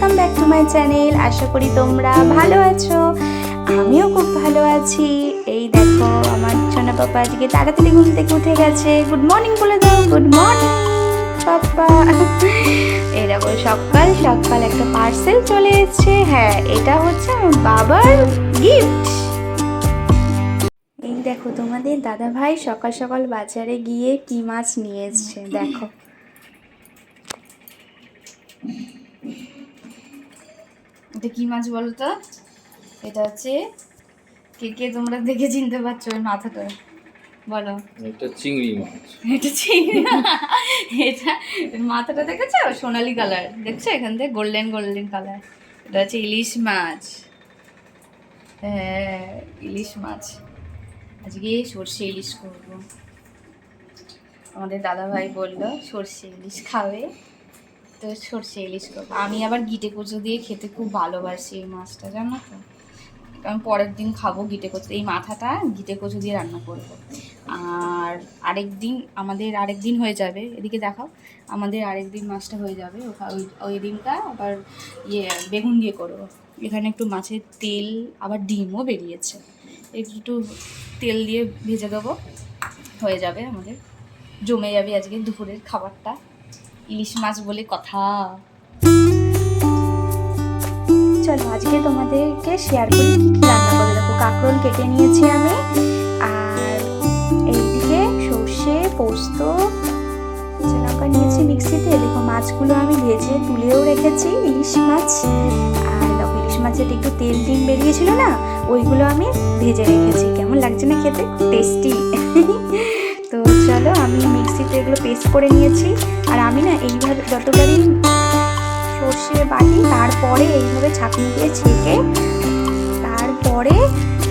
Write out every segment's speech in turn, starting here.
Welcome back to my channel. আশা করি তোমরা ভালো আছো, আমিও খুব ভালো আছি। এই দেখো আমার সোনা পাপা আজকে তাড়াতাড়ি ঘুম থেকে উঠে গেছে। গুড মর্নিং বলে দাও, গুড মর্নিং পাপা। এই দেখো সকাল সকাল একটা পার্সেল চলে এসেছে। হ্যাঁ, এটা হচ্ছে আমার বাবার গিফট। এই দেখো তোমাদের দাদা ভাই সকাল সকাল বাজারে গিয়ে কি মাছ নিয়ে এসছে দেখো। এটা কি মাছ বলো তো? এটা হচ্ছে কে কে তোমরা দেখে চিনতে পারছো ওই মাথাটা? বলো। এটা চিংড়ি মাছ। এটা চিংড়ি। এটা মাথাটা দেখেছো? সোনালি কালার, দেখছো এখান থেকে গোল্ডেন গোল্ডেন কালার। এটা হচ্ছে ইলিশ মাছ। হ্যাঁ, ইলিশ মাছ। আজকে সর্ষে ইলিশ করবো। আমাদের দাদা ভাই বললো সর্ষে ইলিশ খাবে, তো সর্ষে ইলিশ করবো। আমি আবার গিটে কচু দিয়ে খেতে খুব ভালোবাসি এই মাছটা, জানো তো। কারণ পরের দিন খাবো গিটে কচু, এই মাথাটা গিটে কচু দিয়ে রান্না করবো। আর আমাদের আরেকদিন হয়ে যাবে, এদিকে দেখাও, আমাদের আরেকদিন মাছটা হয়ে যাবে। ওই দিনটা আবার বেগুন দিয়ে করবো। এখানে একটু মাছের তেল, আবার ডিমও বেরিয়েছে, একটু তেল দিয়ে ভেজে দেবো, হয়ে যাবে আমাদের। জমে যাবে আজকে দুপুরের খাবারটা, ইলিশ মাছ বলে কথা। চলো আজকে তোমাদেরকে শেয়ার করি কি কি রান্না করে। দেখো কাঁকরোল কেটে নিয়েছি আমি, আর এইদিকে সর্ষে পোস্ত লঙ্কা নিয়েছি মিক্সিতে। দেখো মাছগুলো আমি ভেজে তুলেও রেখেছি, ইলিশ মাছ। আর দেখো ইলিশ মাছের একটু তেল টিন বেরিয়েছিল না, ওইগুলো আমি ভেজে রেখেছি। কেমন লাগছে না খেতে? টেস্টি। তো চলো আমি মিক্সিতে এগুলো পেস্ট করে নিয়েছি। আর আমি না এইভাবে যতবারই সর্ষে বাটি তারপরে এইভাবে ছাঁকনি দিয়ে ছেঁকে তারপরে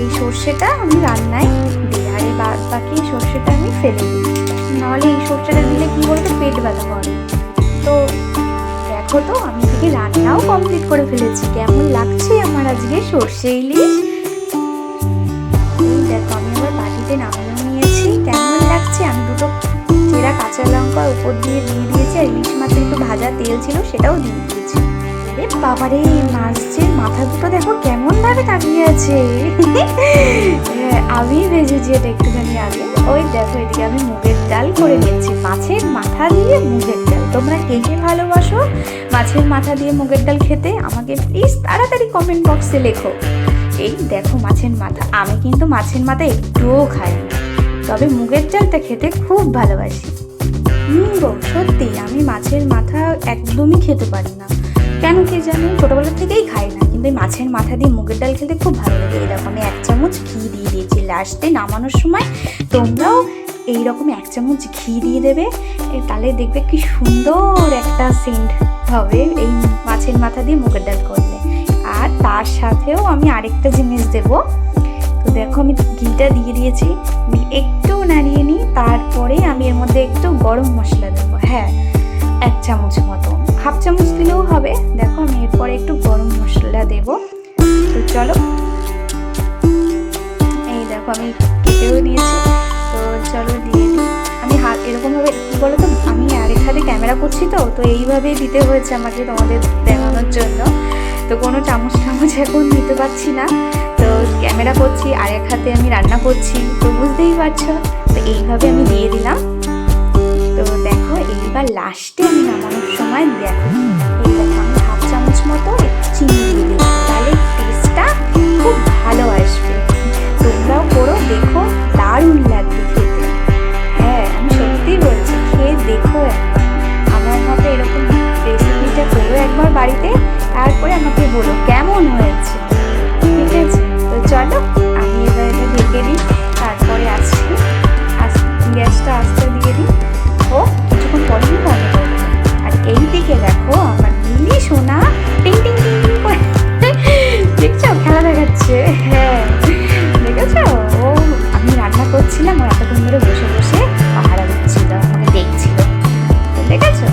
এই সর্ষেটা আমি রান্নায় দিই, আর এই বাকি সর্ষেটা আমি ফেলে দিই। নাহলে এই সর্ষেটা দিলে কী বলতো পেট ব্যথা করে। তো দেখো তো আমি এদিকে রান্নাও কমপ্লিট করে ফেলেছি। কেমন লাগছে আমার আজকে সর্ষে ইলিশ? এই দেখো আমি আবার বাটিতে নামিয়ে নিয়েছি। কেমন লাগছে? আমি দুটো চেরা কাঁচা লঙ্কা উপর দিয়ে দিয়েছি, আর ইলিশ মাছের একটু ভাজা তেল ছিল সেটাও দিয়ে দিয়েছি। এ বাবারে, মাছের মাথা দুটো দেখো কেমন ভাবে তাকিয়ে আছে। আমি ভেজেছি এটা একটুখানি আগে। ওই দেখো এদিকে আমি মুগের ডাল করে নিয়েছি, মাছের মাথা দিয়ে মুগের ডাল। তোমরা কে কে ভালোবাসো মাছের মাথা দিয়ে মুগের ডাল খেতে? আমাকে প্লিজ তাড়াতাড়ি কমেন্ট বক্সে লেখো। এই দেখো মাছের মাথা, আমি কিন্তু মাছের মাথা একটুও খাই না, তবে মুগের ডালটা খেতে খুব ভালোবাসি। গো সত্যি আমি মাছের মাথা একদমই খেতে পারি না, কেন কে জানি, ছোটোবেলা থেকেই খাই না। কিন্তু এই মাছের মাথা দিয়ে মুগের ডাল খেতে খুব ভালো লাগে। এরকম আমি 1 চামচ ঘি দিয়ে দিয়েছি লাস্টে নামানোর সময়। তোমরাও এইরকম 1 চামচ ঘি দিয়ে দেবে, তাহলে দেখবে কি সুন্দর একটা সেন্ট হবে এই মাছের মাথা দিয়ে মুগের ডাল করলে। আর তার সাথেও আমি আরেকটা জিনিস দেবো। তো দেখো আমি ঘিটা দিয়ে দিয়েছি, একটু নাড়িয়ে নিই। তারপরে আমি এর মধ্যে একটু গরম মশলা দেবো। হ্যাঁ, 1 চামচ মতো, 1/2 চামচ দিলেও হবে। দেখো আমি এরপরে একটু গরম মশলা দেবো। তো চলো, এই দেখো আমি কেটেও নিয়েছি। তো চলো দিয়ে দিই। আমি এরকমভাবে কী বলো তো, আমি আরেক হাতে ক্যামেরা করছি, তো এইভাবেই দিতে হয়েছে আমাকে তোমাদের দেখানোর জন্য। তো কোনো চামচ এখন নিতে পারছি না, তো ক্যামেরা করছি আর এক হাতে আমি রান্না করছি, তো বুঝতেই পারছো। তো এইভাবে আমি দিয়ে দিলাম। তো দেখো এইবার লাস্টে আমি নামানোর সময় দেখো, এই দেখো আমি 1/2 চামচ মতো চিনি দিয়ে দিলাম, তাহলে টেস্টটা খুব ভালো আসবে। তোমরাও করো, দেখো দারুণ লাগবে খেতে। হ্যাঁ আমি সত্যিই বলছি, খেয়ে দেখো একবার। আমার মতো এরকম রেসিপিটা করো একবার বাড়িতে, তারপরে আমাকে বলো কেমন হয়েছে। ঠিক আছে, তো চলো আমি এবার এটা ঢেকে দিই, তারপরে আসছি। গ্যাসটা আস্তে দিয়ে দিই, ও কিছুক্ষণ পরেই বন্ধ করবো। আর এই দিকে দেখো আমার মিলি সোনা টিং টিং টিং করে দেখছো খেলা দেখাচ্ছে। হ্যাঁ দেখেছো, ও আমি রান্না করছিলাম, ও এতক্ষণ ধরে বসে বসে পাহারা দিচ্ছিল, আমাকে দেখছিল। তো দেখেছো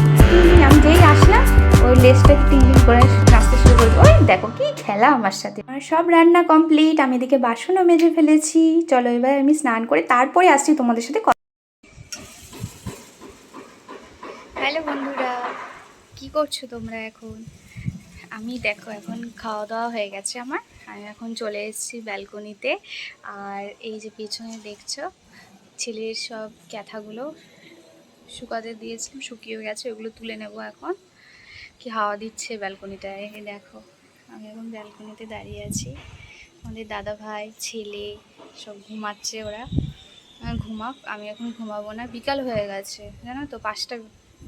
আমি যেই আসলাম ওই লেজটা টিং টিং করে নাচতে শুরু করবো। ওই দেখো কি খেলা আমার সাথে। আমার সব রান্না কমপ্লিট, আমি এদিকে বাসনও মেজে ফেলেছি। চলো এবার আমি স্নান করে তারপরে আসছি তোমাদের সাথে। হ্যালো বন্ধুরা, কি করছো তোমরা এখন? আমি দেখো এখন খাওয়া দাওয়া হয়ে গেছে আমার, আমি এখন চলে এসেছি ব্যালকনিতে। আর এই যে পেছনে দেখছো ছেলের সব ক্যাথাগুলো শুকাতে দিয়েছিলাম, শুকিয়ে গেছে, ওগুলো তুলে নেব এখন। কি হাওয়া দিচ্ছে ব্যালকনিটায়, এই দেখো আমি এখন ব্যালকনিতে দাঁড়িয়ে আছি। আমাদের দাদা ভাই ছেলে সব ঘুমাচ্ছে, ওরা ঘুমাক, আমি এখন ঘুমাবো না, বিকাল হয়ে গেছে জানো তো, 5টা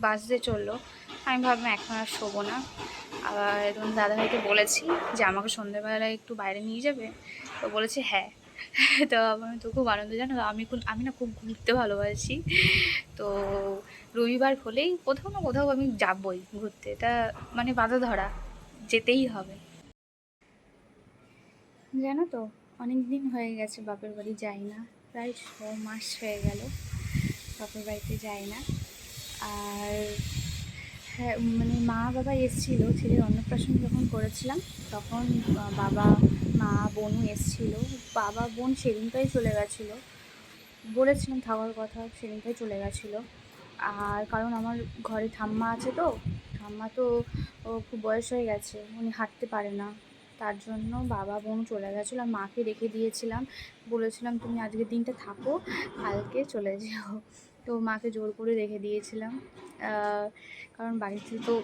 বাজতে চললো। আমি ভাবলাম এখন আর শোবো না। আর তখন দাদাভাইকে বলেছি যে আমাকে সন্ধ্যেবেলায় একটু বাইরে নিয়ে যাবে, তো বলেছে হ্যাঁ। তো আমার তো খুব আনন্দ, জানো আমি না খুব ঘুরতে ভালোবাসি। তো রবিবার হলেই কোথাও না কোথাও আমি যাবই ঘুরতে, এটা মানে বাধা ধরা, যেতেই হবে। জানো তো অনেক দিন হয়ে গেছে বাপের বাড়ি যাই না, প্রায় 6 মাস হয়ে গেল বাপের বাড়িতে যাই না। আর হ্যাঁ, মানে মা বাবা এসেছিলো ছেলের অন্নপ্রাশন যখন করেছিলাম, তখন বাবা মা বোনও এসেছিলো। বাবা বোন সেদিনটাই চলে গেছিলো, বলেছিলাম থাকার কথা, সেদিনটাই চলে গেছিলো। আর কারণ আমার ঘরে ঠাম্মা আছে, তো ঠাম্মা তো খুব বয়স হয়ে গেছে, উনি হাঁটতে পারে না, তার জন্য বাবা বোন চলে গেছিলো। আর মাকে রেখে দিয়েছিলাম, বলেছিলাম তুমি আজকের দিনটা থাকো, কালকে চলে যাও। তো মাকে জোর করে রেখে দিয়েছিলাম, কারণ বাড়িতে তো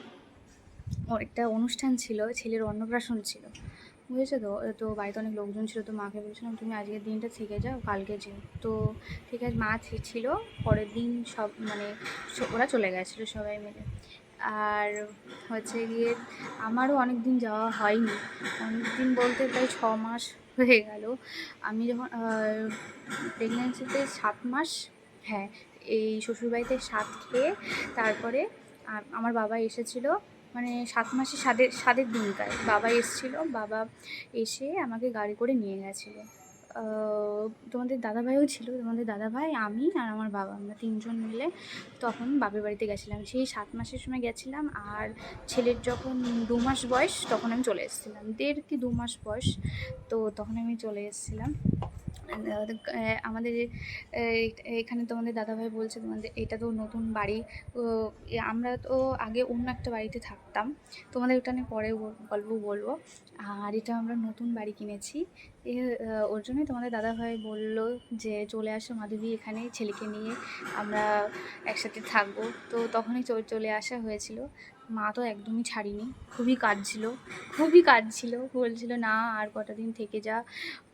একটা অনুষ্ঠান ছিল, ছেলের অন্নপ্রাশন ছিল, বুঝেছো তো। তো বাড়িতে অনেক লোকজন ছিল, তো মাকে বলছিলাম তুমি আজকের দিনটা থেকে যাও, কালকে যেও। তো ঠিক আছে, মা ছিল, পরের দিন সব মানে ওরা চলে গেছিলো সবাই মিলে। আর হচ্ছে গিয়ে আমারও অনেক দিন যাওয়া হয়নি, অনেক দিন বলতে প্রায় 6 মাস হয়ে গেল। আমি যখন প্রেগনেন্সিতে 7 মাস, হ্যাঁ, এই শ্বশুরবাড়িতে 7 খেয়ে তারপরে আমার বাবা এসেছিলো, মানে 7 মাসে স্বাদের দিনকার বাবা এসেছিলো। বাবা এসে আমাকে গাড়ি করে নিয়ে গেছিলো। তোমাদের দাদাভাইও ছিল, তোমাদের দাদাভাই, আমি আর আমার বাবা, আমরা 3জন মিলে তখন বাপের বাড়িতে গেছিলাম। সেই 7 মাসের সময় গেছিলাম। আর ছেলের যখন 2 মাস বয়স তখন আমি চলে এসেছিলাম, 1.5 কি 2 মাস বয়স, তো তখন আমি চলে এসেছিলাম। আমাদের এখানে তোমাদের দাদাভাই বলছে তোমাদের এটা তো নতুন বাড়ি, আমরা তো আগে অন্য একটা বাড়িতে থাকতাম, তোমাদের ওটা নিয়ে পরে গল্প বলবো। আর এটা আমরা নতুন বাড়ি কিনেছি, ওর জন্যই তোমাদের দাদাভাই বললো যে চলে আসো মাধবী, এখানে ছেলেকে নিয়ে আমরা একসাথে থাকবো। তো তখনই চলে আসা হয়েছিল। মা তো একদমই ছাড়িনি, খুবই কাঁদছিল, বলছিল না আর কটা দিন থেকে যা,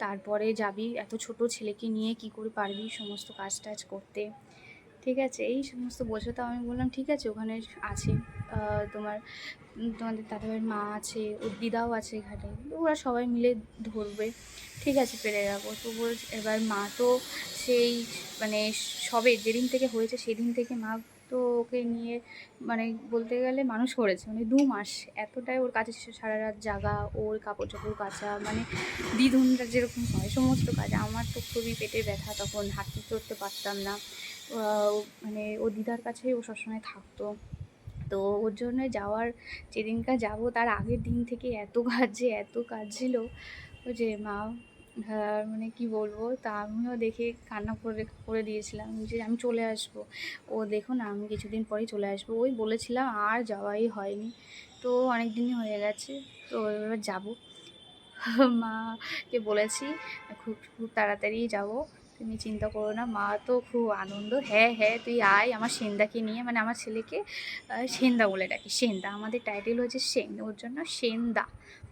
তারপরে যাবি, এত ছোট ছেলেকে নিয়ে কি করে পারবি সমস্ত কাজ টাজ করতে, ঠিক আছে, এই সমস্ত বলছে। তো আমি বললাম ঠিক আছে, ওখানে আছে তোমাদের দাদাভাইয়ের মা আছে, ওর দিদাও আছে এখানে, ওরা সবাই মিলে ধরবে, ঠিক আছে পেরে যাবো। তো বলছে এবার মা তো সেই মানে সবে যেদিন থেকে হয়েছে সেদিন থেকে মা তো ওকে নিয়ে মানে বলতে গেলে মানুষ করেছে, মানে 2 মাস এতটাই ওর কাছে সারা রাত জাগা, ওর কাপড় চোপড় কাচা, মানে দিদুনরা যেরকম হয় সমস্ত কাজ। আমার তো খুবই পেটে ব্যথা, তখন হাঁটতে চড়তে পারতাম না, মানে ও দিদার কাছেই ও সবসময় থাকতো। তো ওর জন্য যেদিনকার যাবো তার আগের দিন থেকে এত কাজ ছিল যে মা, মানে কি বলবো, তা আমিও দেখে কান্না করে দিয়েছিলাম যে আমি চলে আসবো। ও দেখো না আমি কিছুদিন পরেই চলে আসবো, ওই বলেছিলাম আর যাওয়াই হয়নি, তো অনেক দিনই হয়ে গেছে, তো এবার যাবো। মাকে বলেছি খুব খুব তাড়াতাড়ি যাব, তুমি চিন্তা করো না। মা তো খুব আনন্দ, হ্যাঁ হ্যাঁ তুই আয় আমার সেনদাকে নিয়ে, মানে আমার ছেলেকে সেনদা বলে ডাকি, সেনদা আমাদের টাইটেল হচ্ছে সেন, ওর জন্য সেনদা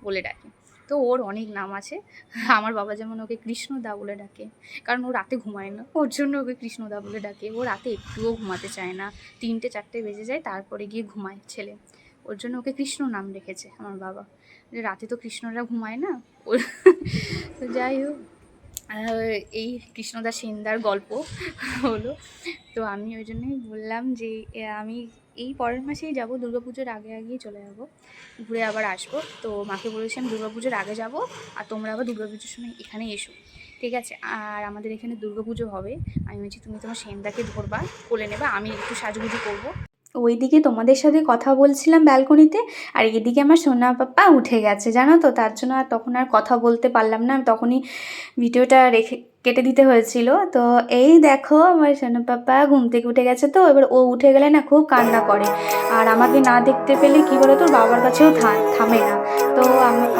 বলে ডাকি। তো ওর অনেক নাম আছে, আমার বাবা যেমন ওকে কৃষ্ণদা বলে ডাকে, কারণ ও রাতে ঘুমায় না, ওর জন্য ওকে কৃষ্ণদা বলে ডাকে। ও রাতে একটুও ঘুমাতে চায় না, 3টে 4টে বেজে যায় তারপরে গিয়ে ঘুমায় ছেলে, ওর জন্য ওকে কৃষ্ণ নাম রেখেছে আমার বাবা, যে রাতে তো কৃষ্ণরা ঘুমায় না। তো যাই হোক, এই কৃষ্ণদা সেনদার গল্প হলো। তো আমি ওই জন্যই বললাম যে আমি এই পরের মাসেই যাব, দুর্গাপুজোর আগেই চলে যাব, ঘুরে আবার আসবো। তো মাকে বলেছি আমি দুর্গাপুজোর আগে যাব, আর তোমরা আবার দুর্গাপুজোর সময় এখানে এসো, ঠিক আছে। আর আমাদের এখানে দুর্গাপুজো হবে, আমি বলছি তুমি তোমার সেনদাকে ধরবা, কোলে নেবা, আমি একটু সাজুগুজু করবো। ওইদিকে তোমাদের সাথে কথা বলছিলাম ব্যালকনিতে, আর এদিকে আমার সোনা পাপ্পা উঠে গেছে জানো তো, তার জন্য আর তখন আর কথা বলতে পারলাম না, আমি তখনই ভিডিওটা কেটে দিতে হয়েছিল। তো এই দেখো আমার সোনা পাপা ঘুম থেকে উঠে গেছে, তো এবার ও উঠে গেলে না খুব কান্না করে, আর আমাকে না দেখতে পেলে কি বলো তো ওর বাবার কাছেও থামে না, তো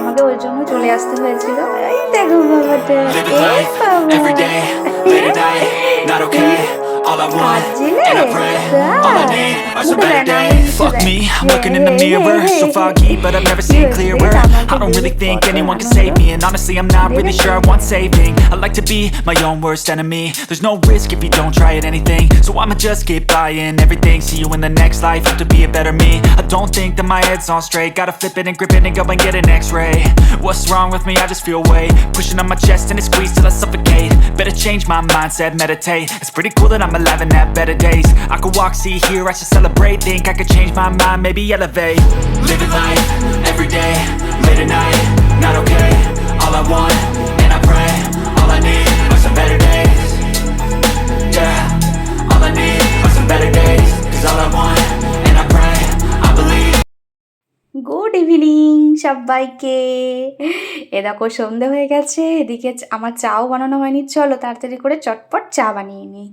আমাকে ওই জন্য চলে আসতে হয়েছিল। এই দেখো বাবাটা, Living এই life বাবা every day, late at night, not okay. All I want, and I pray, all I need are some better days. Fuck me, I'm looking in the mirror, so foggy, but I've never seen clearer. I don't really think anyone can save me, and honestly I'm not really sure I want saving. I like to be my own worst enemy. There's no risk if you don't try at anything, so I'ma just keep buying everything. See you in the next life, have to be a better me. I don't think that my head's on straight, gotta flip it and grip it and go and get an x-ray. What's wrong with me? I just feel weight pushing on my chest and it squeezes till I suffocate. Better change my mindset, meditate. It's pretty cool that I'm alive and have better days. I could walk, see, hear, I should celebrate. Think I could change my mind, maybe elevate. Living life, every day, late at night, not okay. All I want, and I pray, all I need are some better days. Yeah, all I need are some better days. Cause all I want, and I pray, I believe. Good evening সবাইকে। এ দেখো সন্ধে হয়ে গেছে, এদিকে আমার চাও বানানো হয়নি, চলো তাড়াতাড়ি করে চটপট চা বানিয়ে নিই।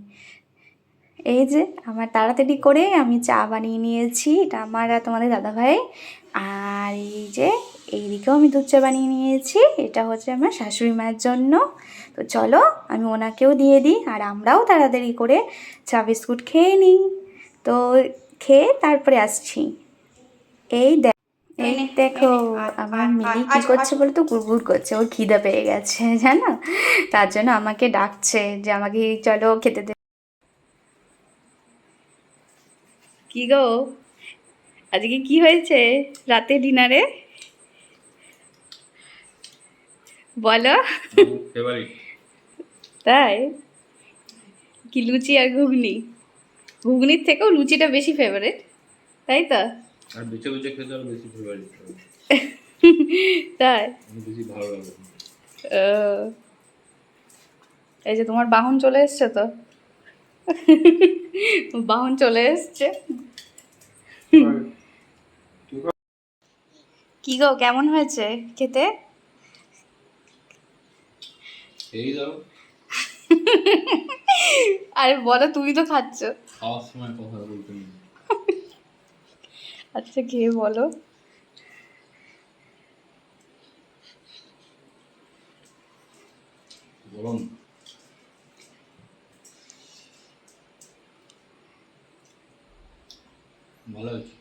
এই যে আমার তাড়াতাড়ি করে আমি চা বানিয়ে নিয়েছি, এটা আমার আর তোমাদের দাদাভাই। আর এই যে এইদিকেও আমি দুধ চা বানিয়ে নিয়েছি, এটা হচ্ছে আমার শাশুড়ি মায়ের জন্য। তো চলো আমি ওনাকেও দিয়ে দিই, আর আমরাও তাড়াতাড়ি করে চা বিস্কুট খেয়ে নিই। তো খেয়ে তারপরে আসছি। এই দেখো আমার মিলি কি করছে বলো তো, গুড়গুড় করছে, ওর খিদে পেয়ে গেছে জানো, তার জন্য আমাকে ডাকছে যে আমাকে চলো খেতে দে। কি গো আজকে কি হয়েছে রাতে ডিনারে বলো? তাই কি লুচি আর ঘুগনি? ঘুগনির থেকেও লুচিটা বেশি ফেভারিট, তাই তো? আর লুচি লুচি খেতে আরো বেশি ফেভারিট, তাই বেশি ভালো লাগে। এই যে তোমার বাহন চলে এসছে, তো বাহন চলে এসছে। কি গো কেমন হয়েছে খেতে? এই দাও, আরে বলো, তুমি তো খাচ্ছ। খাওয়ার সময় কথা বলতে নেই। আচ্ছা খেয়ে বলো। গরম ভালো হয়েছে।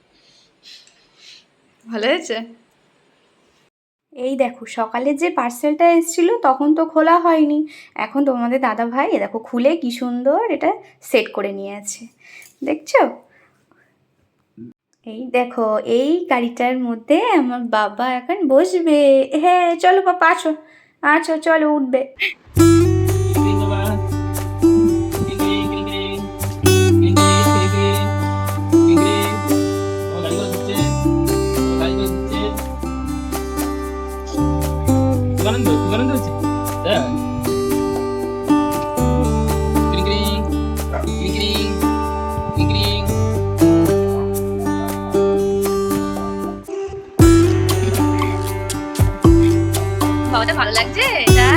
ভালো হয়েছে। এই দেখো সকালে যে পার্সেলটা এসেছিল তখন তো খোলা হয়নি, এখন তোমাদের দাদা ভাই এ দেখো খুলে কি সুন্দর এটা সেট করে নিয়ে আছে, দেখছো? এই দেখো এই গাড়িটার মধ্যে আমার বাবা এখন বসবে। হ্যাঁ চলো বাবা, আসো আচ্ছা চলো উঠবে। বাবাটা ভালো লাগছে এটা?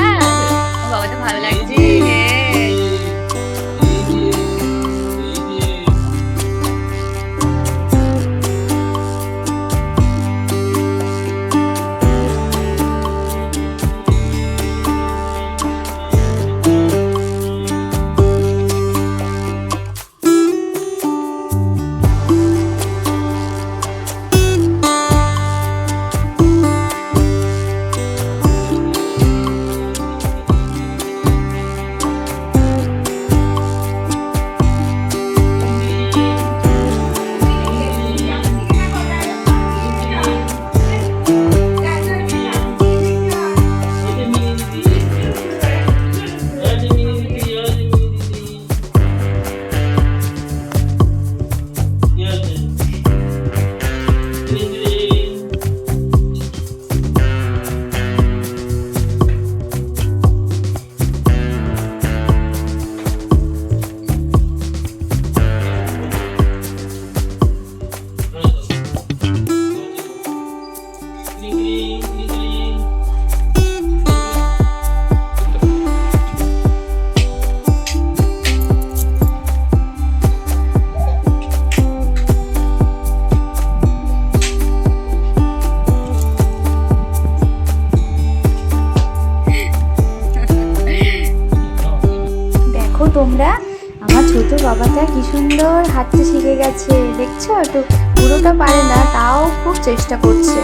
আমার ছোট বাবাটা কি সুন্দর হাঁটতে শিখে গেছে, দেখছো? একটু পুরোটা পারে না, তাও খুব চেষ্টা করছে।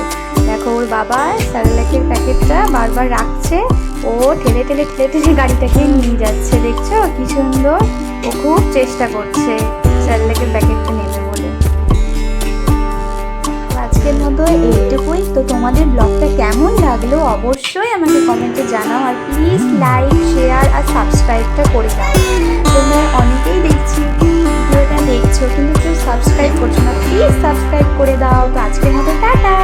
দেখো ওর বাবা স্যারেলাকের প্যাকেটটা বারবার রাখছে, ও ঠেলে ঠেলে ঠেলে ঠেলে গাড়িটাকে নিয়ে যাচ্ছে, দেখছো কি সুন্দর? ও খুব চেষ্টা করছে স্যারেলাকের প্যাকেটটা নেবে বলে। আজকের মতো এইটুকুই। তো তোমাদের ব্লগটা কেমন লাগলো অবশ্যই আমাকে কমেন্টে জানাও, আর প্লিজ লাইক, শেয়ার আর সাবস্ক্রাইবটা করে দাও। তোমরা অনেকেই দেখছি ভিডিওটা দেখছো কিন্তু কেউ সাবস্ক্রাইব করছো না, প্লিজ সাবস্ক্রাইব করে দাও। তো আজকের মতো টাটা।